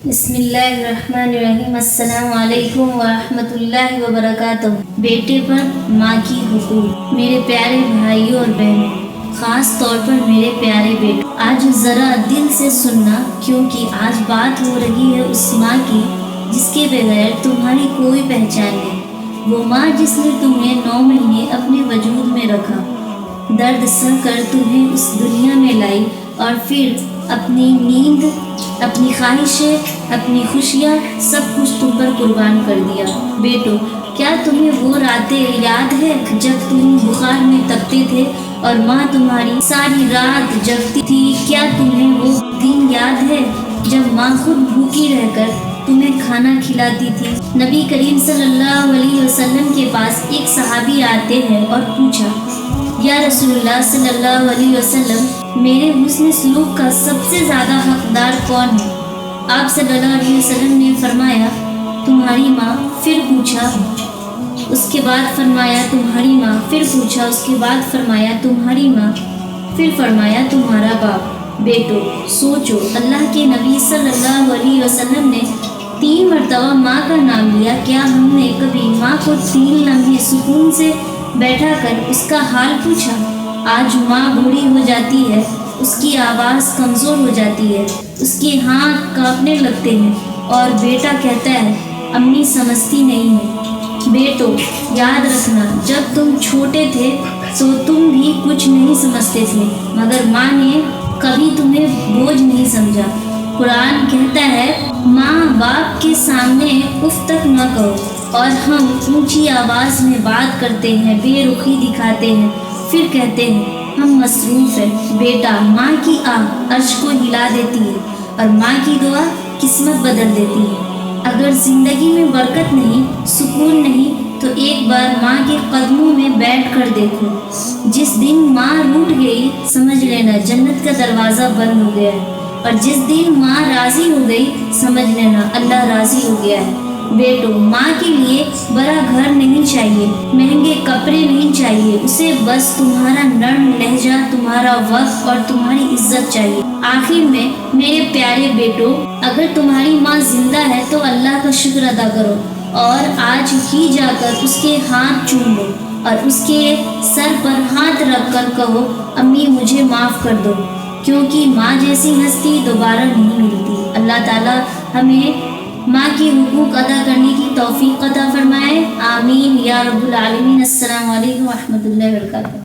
بسم اللہ الرحمن الرحیم۔ السلام علیکم ورحمۃ اللہ وبرکاتہ۔ بیٹے پر ماں کی حقوق۔ میرے پیارے بھائیوں اور بہنوں، خاص طور پر میرے پیارے بیٹوں، آج ذرا دل سے سننا، کیونکہ آج بات ہو رہی ہے اس ماں کی جس کے بغیر تمہاری کوئی پہچان نہیں۔ وہ ماں جس نے تمہیں 9 مہینے اپنے وجود میں رکھا، درد سہ کر تمہیں اس دنیا میں لائی، اور پھر اپنی نیند، اپنی خواہشیں، اپنی خوشیاں، سب کچھ تم پر قربان کر دیا۔ بیٹو، کیا تمہیں وہ راتیں یاد ہے جب تم بخار میں تپتے تھے اور ماں تمہاری ساری رات جگتی تھی؟ کیا تمہیں وہ دن یاد ہے جب ماں خود بھوکی رہ کر تمہیں کھانا کھلاتی تھی؟ نبی کریم صلی اللہ علیہ وسلم کے پاس ایک صحابی آتے ہیں اور پوچھا، یا رسول اللہ صلی اللہ علیہ وسلم، میرے حسن سلوک کا سب سے زیادہ حقدار کون ہے؟ آپ صلی اللہ علیہ وسلم نے فرمایا، تمہاری ماں۔ پھر پوچھا، اس کے بعد فرمایا تمہاری ماں۔ پھر پوچھا، اس کے بعد فرمایا تمہاری ماں۔ پھر فرمایا تمہارا باپ۔ بیٹو سوچو، اللہ کے نبی صلی اللہ علیہ وسلم نے 3 مرتبہ ماں کا نام لیا۔ کیا ہم نے کبھی ماں کو 3 لمحے سکون سے بیٹھا کر اس کا حال پوچھا؟ آج ماں بوڑھی ہو جاتی ہے، اس کی آواز کمزور ہو جاتی ہے، اس کے ہاتھ کانپنے لگتے ہیں، اور بیٹا کہتا ہے، امی سمجھتی نہیں ہے۔ بیٹو یاد رکھنا، جب تم چھوٹے تھے تو تم بھی کچھ نہیں سمجھتے تھے، مگر ماں نے کبھی تمہیں بوجھ نہیں سمجھا۔ قرآن کہتا ہے، ماں باپ کے سامنے اف تک نہ کہو، اور ہم اونچی آواز میں بات کرتے ہیں، بے رخی دکھاتے ہیں، پھر کہتے ہیں ہم مصروف ہیں۔ بیٹا، ماں کی آہ عرش کو ہلا دیتی ہے، اور ماں کی دعا قسمت بدل دیتی ہے۔ اگر زندگی میں برکت نہیں، سکون نہیں، تو ایک بار ماں کے قدموں میں بیٹھ کر دیکھو۔ جس دن ماں روٹھ گئی، سمجھ لینا جنت کا دروازہ بند ہو گیا ہے، اور جس دن ماں راضی ہو گئی، سمجھ لینا اللہ راضی ہو گیا ہے۔ بیٹو، ماں کے لیے بڑا گھر نہیں چاہیے، مہنگے کپڑے نہیں چاہیے، اسے بس تمہارا نرم لہجہ، تمہارا وقت اور تمہاری عزت چاہیے۔ آخر میں میرے پیارے بیٹو، اگر تمہاری ماں زندہ ہے تو اللہ کا شکر ادا کرو، اور آج ہی جا کر اس کے ہاتھ چوم لو، اور اس کے سر پر ہاتھ رکھ کر کہو، امی مجھے معاف کر دو، کیونکہ ماں جیسی ہستی دوبارہ نہیں ملتی۔ اللہ تعالیٰ ہمیں ماں کی حقوق ادا کرنے کی توفیق عطا فرمائے، آمین یا رب العالمین۔ السلام علیکم ورحمۃ اللہ وبرکاتہ۔